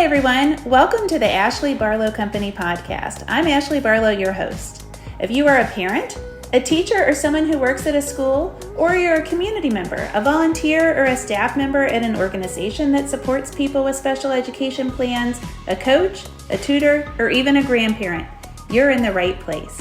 everyone. Welcome to the Ashley Barlow Company podcast. I'm Ashley Barlow, your host. If you are a parent, a teacher, or someone who works at a school, or you're a community member, a volunteer, or a staff member at an organization that supports people with special education plans, a coach, a tutor, or even a grandparent, you're in the right place.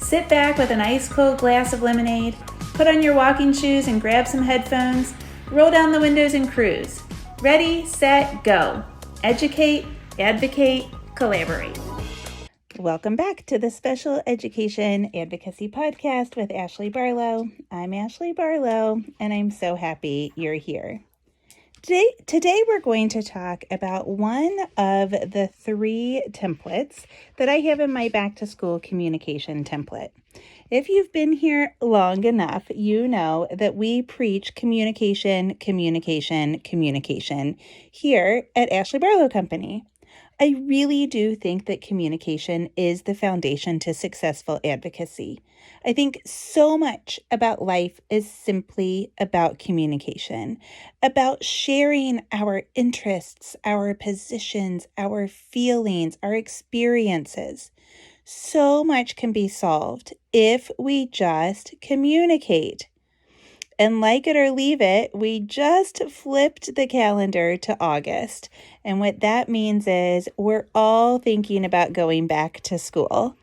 Sit back with an ice cold glass of lemonade, put on your walking shoes and grab some headphones, roll down the windows and cruise. Ready, set, go. Educate, advocate, collaborate. Welcome back to the Special Education Advocacy Podcast with Ashley Barlow. I'm Ashley Barlow, and I'm so happy you're here. Today we're going to talk about one of the 3 templates that I have in my back to school communication template. If you've been here long enough, you know that we preach communication, communication, communication here at Ashley Barlow Company. I really do think that communication is the foundation to successful advocacy. I think so much about life is simply about communication, about sharing our interests, our positions, our feelings, our experiences. So much can be solved if we just communicate. And like it or leave it, we just flipped the calendar to August. And what that means is we're all thinking about going back to school.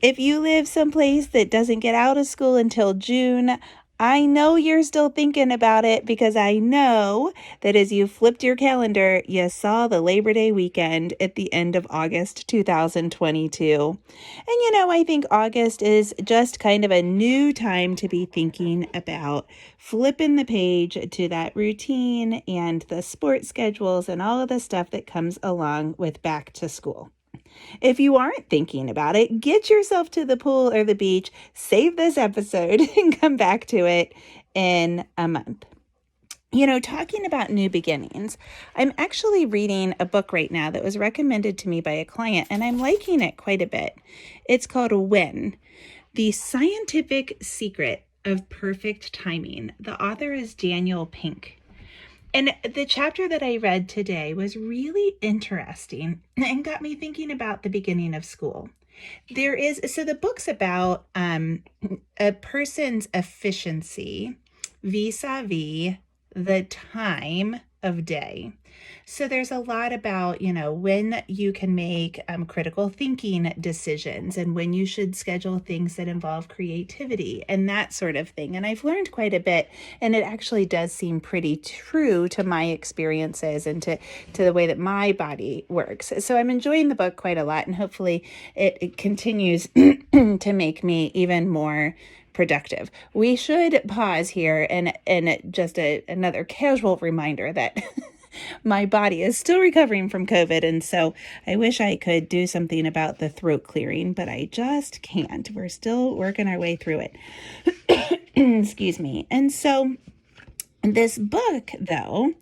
If you live someplace that doesn't get out of school until June, I know you're still thinking about it because I know that as you flipped your calendar, you saw the Labor Day weekend at the end of August 2022. And I think August is just kind of a new time to be thinking about flipping the page to that routine and the sports schedules and all of the stuff that comes along with back to school. If you aren't thinking about it, get yourself to the pool or the beach, save this episode, and come back to it in a month. Talking about new beginnings, I'm actually reading a book right now that was recommended to me by a client, and I'm liking it quite a bit. It's called When: The Scientific Secret of Perfect Timing. The author is Daniel Pink. And the chapter that I read today was really interesting and got me thinking about the beginning of school. So the book's about a person's efficiency vis-a-vis the time of day. So there's a lot about, when you can make critical thinking decisions and when you should schedule things that involve creativity and that sort of thing. And I've learned quite a bit, and it actually does seem pretty true to my experiences and to the way that my body works. So I'm enjoying the book quite a lot, and hopefully it continues to make me even more productive. We should pause here and just another casual reminder that my body is still recovering from COVID, and so I wish I could do something about the throat clearing, but I just can't. We're still working our way through it. Excuse me. And so this book, though,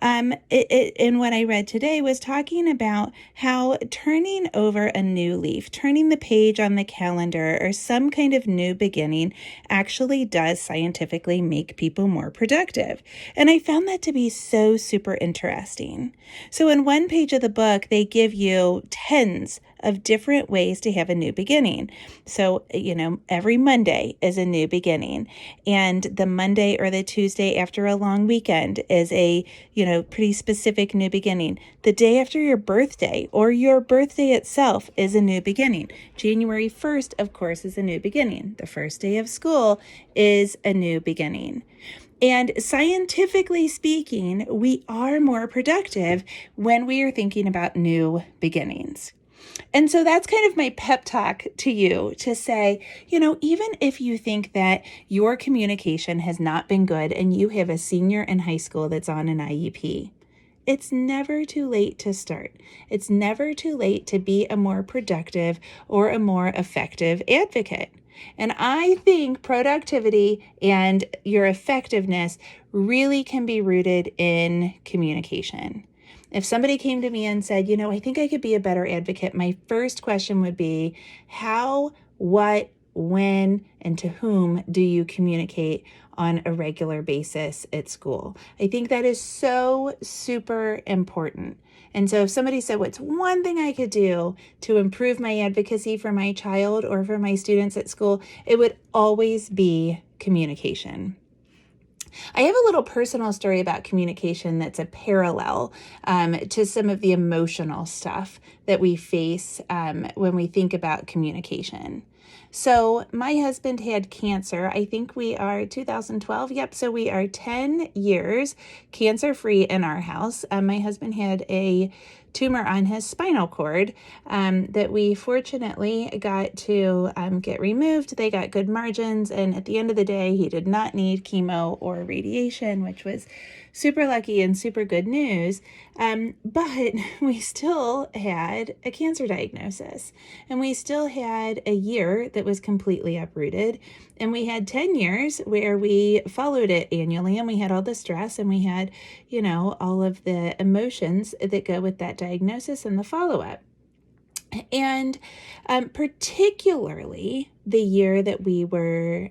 in what I read today, was talking about how turning over a new leaf, turning the page on the calendar, or some kind of new beginning actually does scientifically make people more productive. And I found that to be so super interesting. So in one page of the book, they give you tens of different ways to have a new beginning. So, every Monday is a new beginning, and the Monday or the Tuesday after a long weekend is a, pretty specific new beginning. The day after your birthday or your birthday itself is a new beginning. January 1st, of course, is a new beginning. The first day of school is a new beginning. And scientifically speaking, we are more productive when we are thinking about new beginnings. And so that's kind of my pep talk to you to say, even if you think that your communication has not been good and you have a senior in high school that's on an IEP, it's never too late to start. It's never too late to be a more productive or a more effective advocate. And I think productivity and your effectiveness really can be rooted in communication. If somebody came to me and said, I think I could be a better advocate, my first question would be, how, what, when and to whom do you communicate on a regular basis at school? I think that is so super important. And so if somebody said, what's one thing I could do to improve my advocacy for my child or for my students at school, it would always be communication. I have a little personal story about communication that's a parallel to some of the emotional stuff that we face when we think about communication. So my husband had cancer. I think we are 2012. Yep. So we are 10 years cancer-free in our house. My husband had a tumor on his spinal cord that we fortunately got to get removed. They got good margins. And at the end of the day, he did not need chemo or radiation, which was super lucky and super good news. But we still had a cancer diagnosis, and we still had a year that was completely uprooted. And we had 10 years where we followed it annually, and we had all the stress, and we had, all of the emotions that go with that diagnosis and the follow-up. And particularly the year that we were,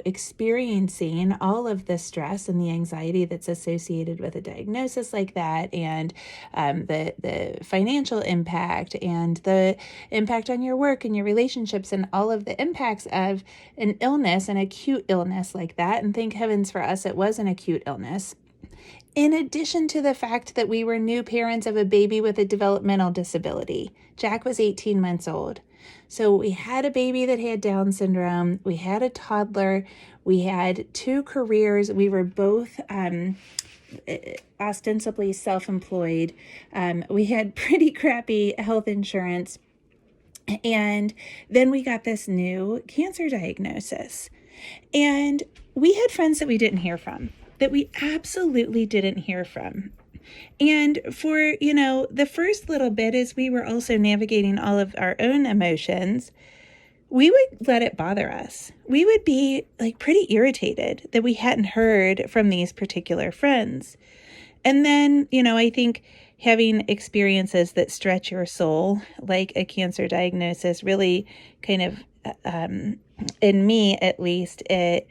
experiencing all of the stress and the anxiety that's associated with a diagnosis like that, and the financial impact and the impact on your work and your relationships and all of the impacts of an illness, an acute illness like that. And thank heavens for us, it was an acute illness. In addition to the fact that we were new parents of a baby with a developmental disability. Jack was 18 months old. So we had a baby that had Down syndrome. We had a toddler. We had 2 careers. We were both ostensibly self-employed. We had pretty crappy health insurance. And then we got this new cancer diagnosis. And we had friends that we didn't hear from, that we absolutely didn't hear from. And for, the first little bit, as we were also navigating all of our own emotions, we would let it bother us. We would be pretty irritated that we hadn't heard from these particular friends. And then, I think having experiences that stretch your soul, like a cancer diagnosis, really kind of, in me at least, it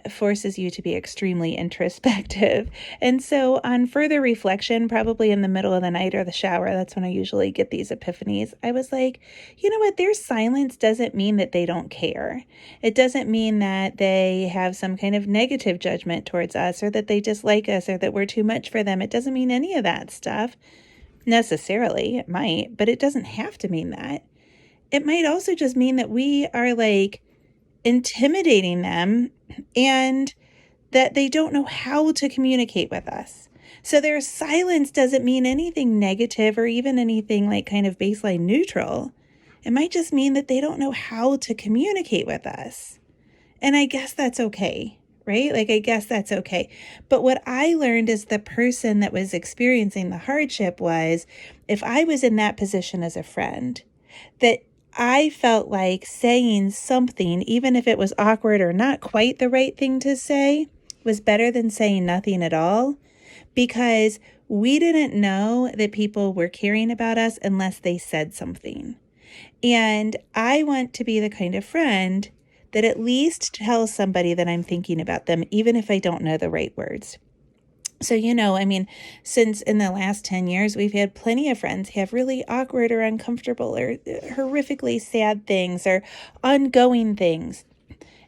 forces you to be extremely introspective. And so on further reflection, probably in the middle of the night or the shower, that's when I usually get these epiphanies. I was like, you know what? Their silence doesn't mean that they don't care. It doesn't mean that they have some kind of negative judgment towards us, or that they dislike us, or that we're too much for them. It doesn't mean any of that stuff necessarily. It might, but it doesn't have to mean that. It might also just mean that we are intimidating them, and that they don't know how to communicate with us. So their silence doesn't mean anything negative or even anything kind of baseline neutral. It might just mean that they don't know how to communicate with us. And I guess that's okay, right? I guess that's okay. But what I learned as the person that was experiencing the hardship was, if I was in that position as a friend, that I felt like saying something, even if it was awkward or not quite the right thing to say, was better than saying nothing at all, because we didn't know that people were caring about us unless they said something. And I want to be the kind of friend that at least tells somebody that I'm thinking about them, even if I don't know the right words. So, since in the last 10 years, we've had plenty of friends have really awkward or uncomfortable or horrifically sad things or ongoing things.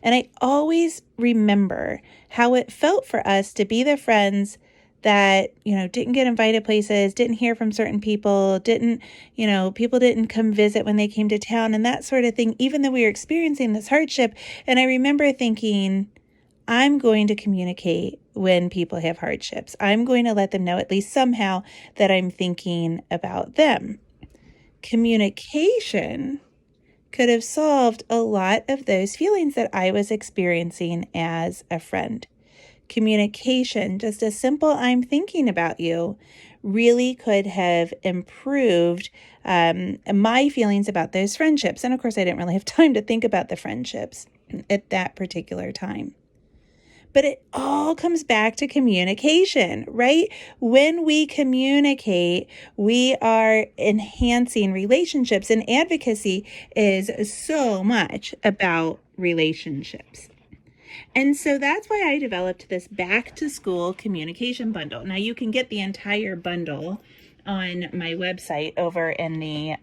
And I always remember how it felt for us to be the friends that, didn't get invited places, didn't hear from certain people, people didn't come visit when they came to town and that sort of thing, even though we were experiencing this hardship. And I remember thinking, I'm going to communicate when people have hardships. I'm going to let them know, at least somehow, that I'm thinking about them. Communication could have solved a lot of those feelings that I was experiencing as a friend. Communication, just a simple I'm thinking about you, really could have improved my feelings about those friendships. And of course, I didn't really have time to think about the friendships at that particular time. But it all comes back to communication, right? When we communicate, we are enhancing relationships, and advocacy is so much about relationships. And so that's why I developed this back to school communication bundle. Now you can get the entire bundle on my website over in the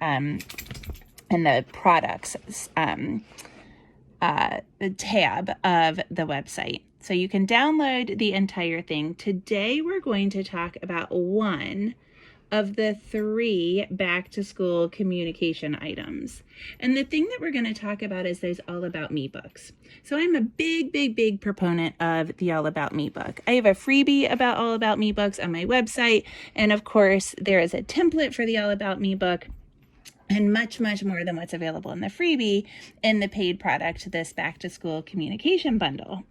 products tab of the website. So you can download the entire thing. Today we're going to talk about one of the 3 back to school communication items. And the thing that we're going to talk about is those All About Me books. So I'm a big proponent of the All About Me book. I have a freebie about All About Me books on my website. And of course, there is a template for the All About Me book, and much more than what's available in the freebie in the paid product, this back to school communication bundle.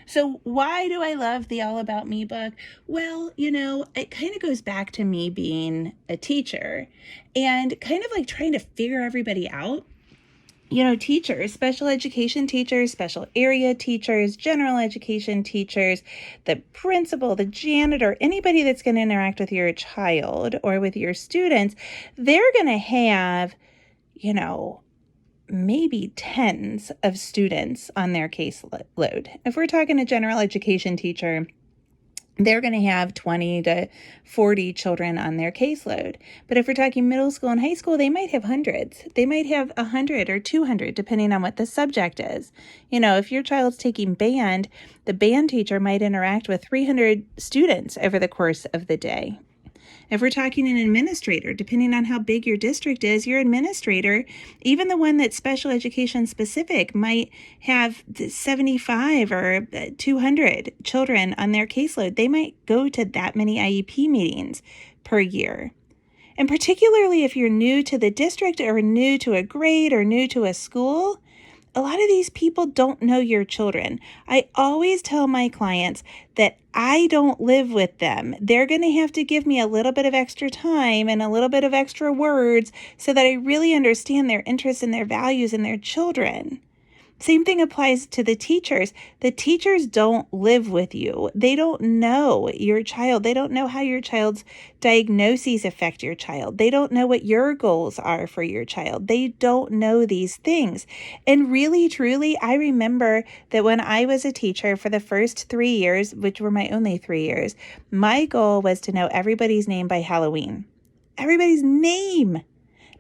So why do I love the All About Me book? Well, it kind of goes back to me being a teacher and kind of like trying to figure everybody out. Teachers, special education teachers, special area teachers, general education teachers, the principal, the janitor, anybody that's going to interact with your child or with your students, they're going to have, maybe tens of students on their caseload. If we're talking a general education teacher, they're going to have 20 to 40 children on their caseload. But if we're talking middle school and high school, they might have hundreds. They might have 100 or 200, depending on what the subject is. If your child's taking band, the band teacher might interact with 300 students over the course of the day. If we're talking an administrator, depending on how big your district is, your administrator, even the one that's special education specific, might have 75 or 200 children on their caseload. They might go to that many IEP meetings per year. And particularly if you're new to the district or new to a grade or new to a school, a lot of these people don't know your children. I always tell my clients that I don't live with them. They're going to have to give me a little bit of extra time and a little bit of extra words so that I really understand their interests and their values and their children. Same thing applies to the teachers. The teachers don't live with you. They don't know your child. They don't know how your child's diagnoses affect your child. They don't know what your goals are for your child. They don't know these things. And really, truly, I remember that when I was a teacher for the first 3 years, which were my only 3 years, my goal was to know everybody's name by Halloween. Everybody's name.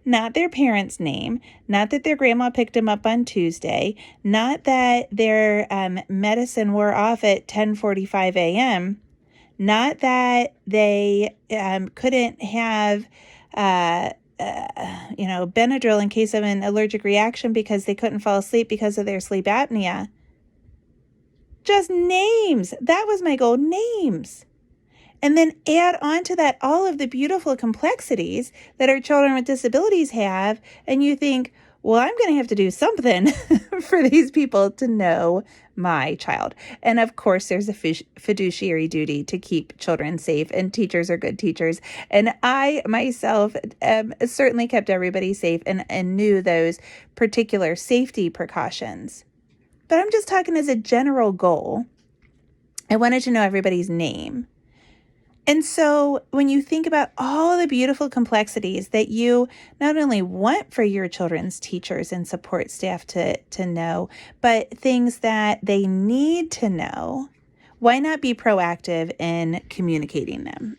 Not their parents' name, not that their grandma picked them up on Tuesday, not that their medicine wore off at 10:45 a.m., not that they couldn't have, Benadryl in case of an allergic reaction because they couldn't fall asleep because of their sleep apnea. Just names. That was my goal, names. And then add on to that all of the beautiful complexities that our children with disabilities have. And you think, well, I'm going to have to do something for these people to know my child. And of course, there's a fiduciary duty to keep children safe, and teachers are good teachers. And I myself certainly kept everybody safe and knew those particular safety precautions. But I'm just talking as a general goal. I wanted to know everybody's name. And so when you think about all the beautiful complexities that you not only want for your children's teachers and support staff to know, but things that they need to know, why not be proactive in communicating them?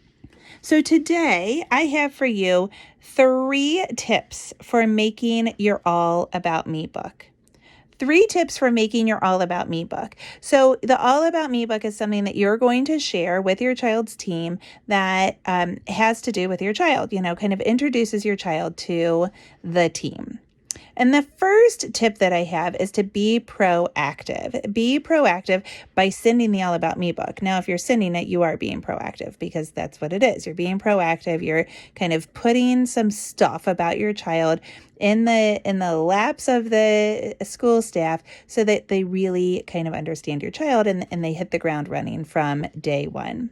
So today I have for you 3 tips for making your All About Me book. 3 tips for making your All About Me book. So the All About Me book is something that you're going to share with your child's team that has to do with your child, kind of introduces your child to the team. And the first tip that I have is to be proactive. Be proactive by sending the All About Me book. Now, if you're sending it, you are being proactive because that's what it is. You're being proactive. You're kind of putting some stuff about your child in the laps of the school staff so that they really kind of understand your child and they hit the ground running from day one.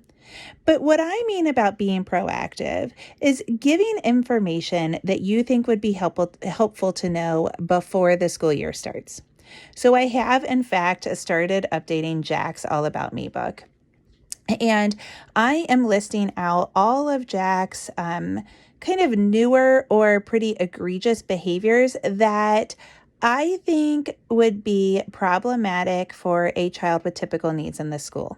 But what I mean about being proactive is giving information that you think would be helpful to know before the school year starts. So I have, in fact, started updating Jack's All About Me book. And I am listing out all of Jack's kind of newer or pretty egregious behaviors that I think would be problematic for a child with typical needs in the school.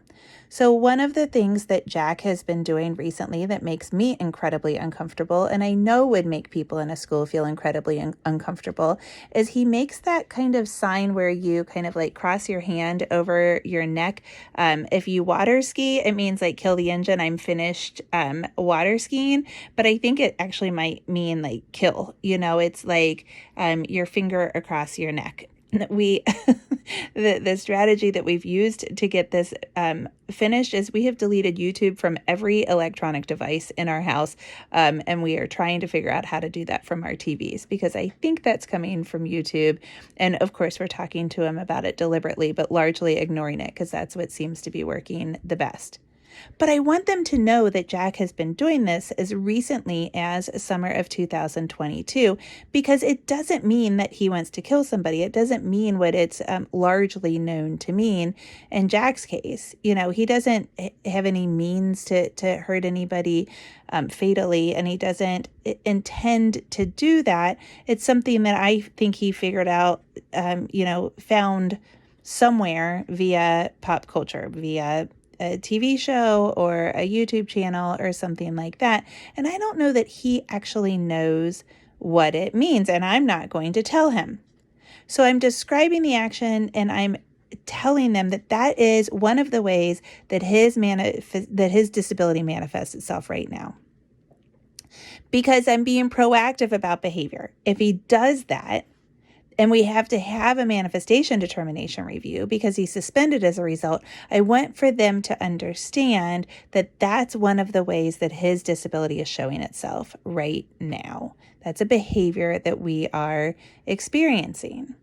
So one of the things that Jack has been doing recently that makes me incredibly uncomfortable, and I know would make people in a school feel incredibly uncomfortable, is he makes that kind of sign where you kind of like cross your hand over your neck. If you water ski, it means like kill the engine, I'm finished water skiing. But I think it actually might mean like kill. It's like your finger across your neck. We the strategy that we've used to get this finished is we have deleted YouTube from every electronic device in our house, and we are trying to figure out how to do that from our TVs, because I think that's coming from YouTube. And of course, we're talking to him about it deliberately, but largely ignoring it because that's what seems to be working the best. But I want them to know that Jack has been doing this as recently as summer of 2022, because it doesn't mean that he wants to kill somebody. It doesn't mean what it's largely known to mean. In Jack's case, he doesn't have any means to hurt anybody fatally, and he doesn't intend to do that. It's something that I think he figured out, found somewhere via pop culture, via a TV show or a YouTube channel or something like that. And I don't know that he actually knows what it means, and I'm not going to tell him. So I'm describing the action, and I'm telling them that that is one of the ways that his disability manifests itself right now. Because I'm being proactive about behavior. If he does that, and we have to have a manifestation determination review because he's suspended as a result, I want for them to understand that that's one of the ways that his disability is showing itself right now. That's a behavior that we are experiencing.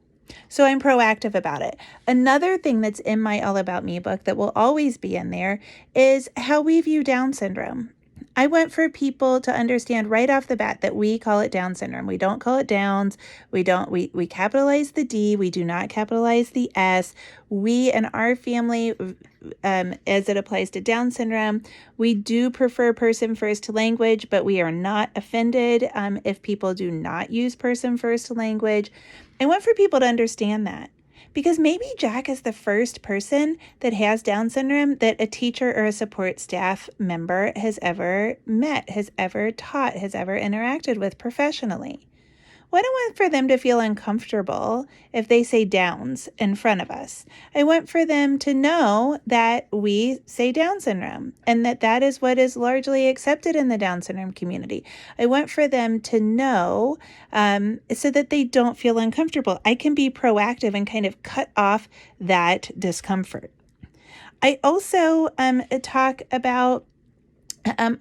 So I'm proactive about it. Another thing that's in my All About Me book that will always be in there is how we view Down syndrome. I want for people to understand right off the bat that we call it Down syndrome. We don't call it Downs. We capitalize the D. We do not capitalize the S. We in our family, as it applies to Down syndrome, we do prefer person first language, but we are not offended if people do not use person first language. I want for people to understand that. Because maybe Jack is the first person that has Down syndrome that a teacher or a support staff member has ever met, has ever taught, has ever interacted with professionally. Well, I don't want for them to feel uncomfortable if they say Downs in front of us. I want for them to know that we say Down syndrome and that is what is largely accepted in the Down syndrome community. I want for them to know so that they don't feel uncomfortable. I can be proactive and kind of cut off that discomfort. I also talk about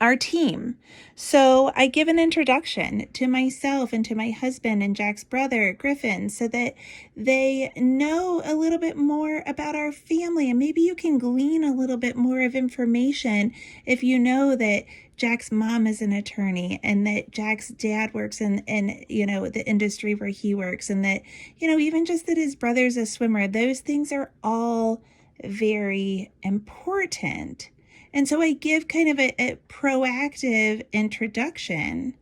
our team. So I give an introduction to myself and to my husband and Jack's brother, Griffin, so that they know a little bit more about our family. And maybe you can glean a little bit more of information if you know that Jack's mom is an attorney and that Jack's dad works in the industry where he works, and that, even just that his brother's a swimmer. Those things are all very important. And so I give kind of a proactive introduction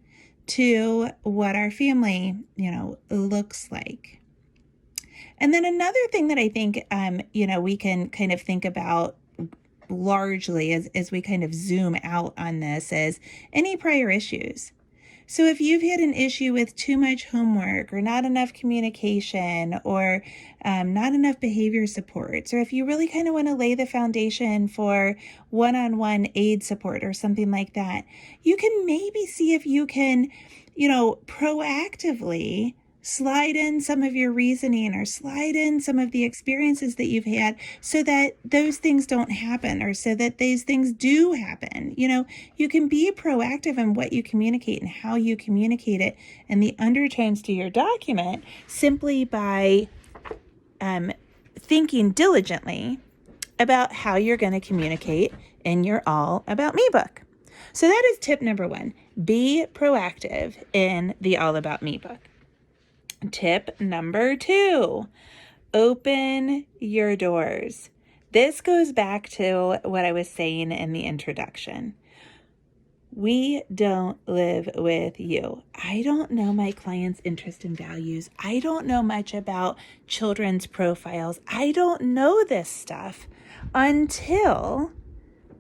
to what our family, looks like. And then another thing that I think, we can kind of think about largely as we kind of zoom out on this is any prior issues. So if you've had an issue with too much homework or not enough communication or not enough behavior supports, or if you really kind of want to lay the foundation for one-on-one aid support or something like that, you can maybe see if you can, proactively slide in some of your reasoning or slide in some of the experiences that you've had so that those things don't happen, or so that these things do happen. You can be proactive in what you communicate and how you communicate it and the undertones to your document simply by thinking diligently about how you're going to communicate in your All About Me book. So that is tip number 1. Be proactive in the All About Me book. Tip number 2, Open your doors. This goes back to what I was saying in the introduction. We don't live with you. I don't know my clients' interests and values. I don't know much about children's profiles. I don't know this stuff until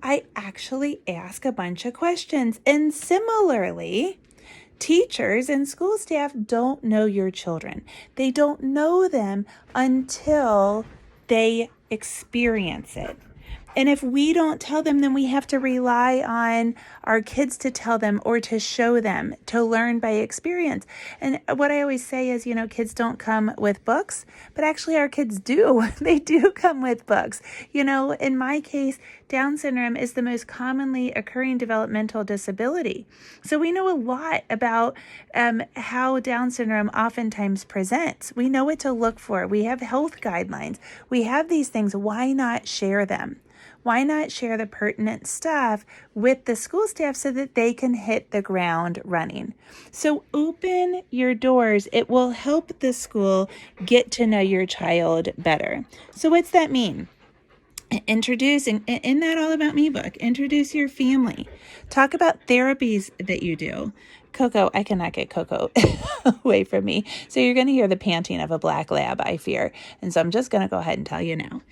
I actually ask a bunch of questions. And similarly, teachers and school staff don't know your children. They don't know them until they experience it. And if we don't tell them, then we have to rely on our kids to tell them or to show them, to learn by experience. And what I always say is, kids don't come with books, but actually our kids do. They do come with books. In my case, Down syndrome is the most commonly occurring developmental disability. So we know a lot about how Down syndrome oftentimes presents. We know what to look for. We have health guidelines. We have these things. Why not share them? Why not share the pertinent stuff with the school staff so that they can hit the ground running? So open your doors. It will help the school get to know your child better. So what's that mean? Introducing, in that All About Me book, introduce your family. Talk about therapies that you do. Coco, I cannot get Coco away from me. So you're going to hear the panting of a black lab, I fear. And so I'm just going to go ahead and tell you now.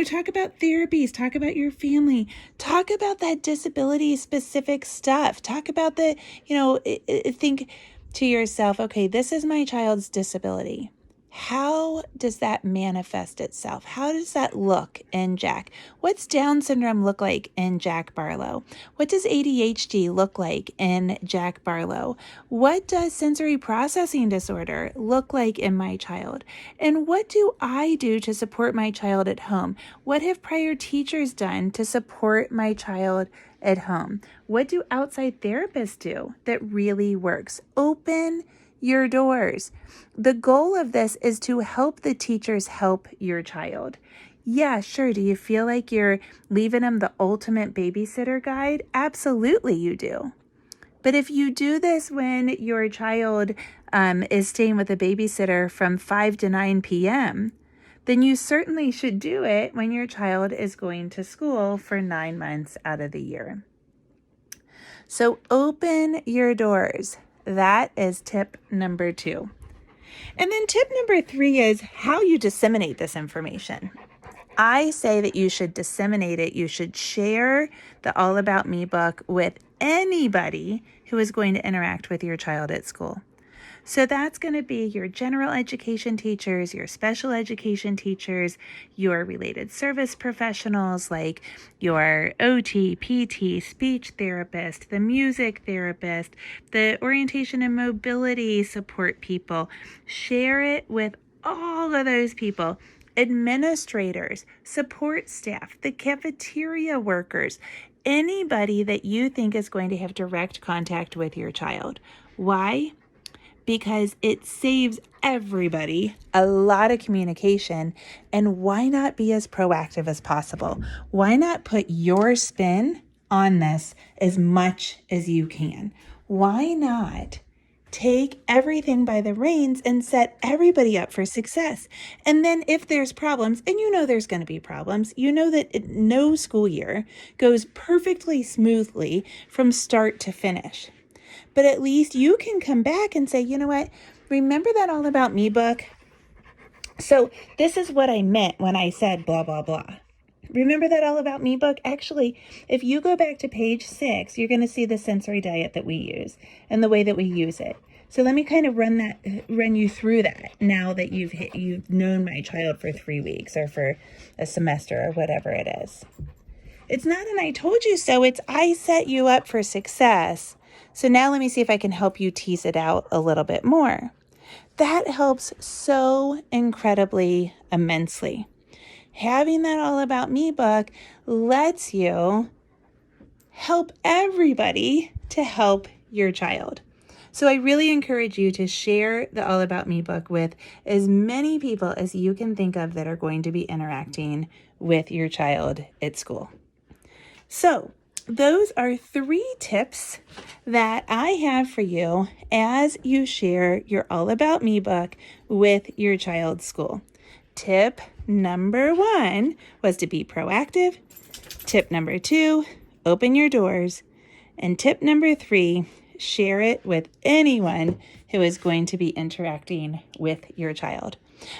Talk about therapies, talk about your family, talk about that disability specific stuff. Talk about think to yourself, okay, this is my child's disability. How does that manifest itself? How does that look in Jack? What's Down syndrome look like in Jack Barlow? What does ADHD look like in Jack Barlow? What does sensory processing disorder look like in my child? And what do I do to support my child at home? What have prior teachers done to support my child at home? What do outside therapists do that really works? Open your doors. The goal of this is to help the teachers help your child. Yeah, sure. Do you feel like you're leaving them the ultimate babysitter guide? Absolutely you do. But if you do this when your child is staying with a babysitter from 5 to 9 p.m., then you certainly should do it when your child is going to school for 9 months out of the year. So open your doors. That is tip number 2. And then tip number 3 is how you disseminate this information. I say that you should disseminate it. You should share the All About Me book with anybody who is going to interact with your child at school. So that's going to be your general education teachers, your special education teachers, your related service professionals like your OT, PT, speech therapist, the music therapist, the orientation and mobility support people. Share it with all of those people. Administrators, support staff, the cafeteria workers, anybody that you think is going to have direct contact with your child. Why? Because it saves everybody a lot of communication. And why not be as proactive as possible? Why not put your spin on this as much as you can? Why not take everything by the reins and set everybody up for success? And then if there's problems, and there's going to be problems, that no school year goes perfectly smoothly from start to finish. But at least you can come back and say, you know what, remember that All About Me book? So this is what I meant when I said blah, blah, blah. Remember that All About Me book? Actually, if you go back to page 6, you're going to see the sensory diet that we use and the way that we use it. So let me kind of run you through that now that you've known my child for 3 weeks or for a semester or whatever it is. It's not an I told you so, it's I set you up for success. So now let me see if I can help you tease it out a little bit more. That helps so incredibly immensely. Having that All About Me book lets you help everybody to help your child. So I really encourage you to share the All About Me book with as many people as you can think of that are going to be interacting with your child at school. So those are 3 tips that I have for you as you share your All About Me book with your child's school. Tip number 1 was to be proactive. Tip number 2, open your doors. And tip number 3, share it with anyone who is going to be interacting with your child.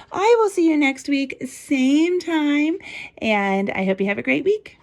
I will see you next week, same time, and I hope you have a great week.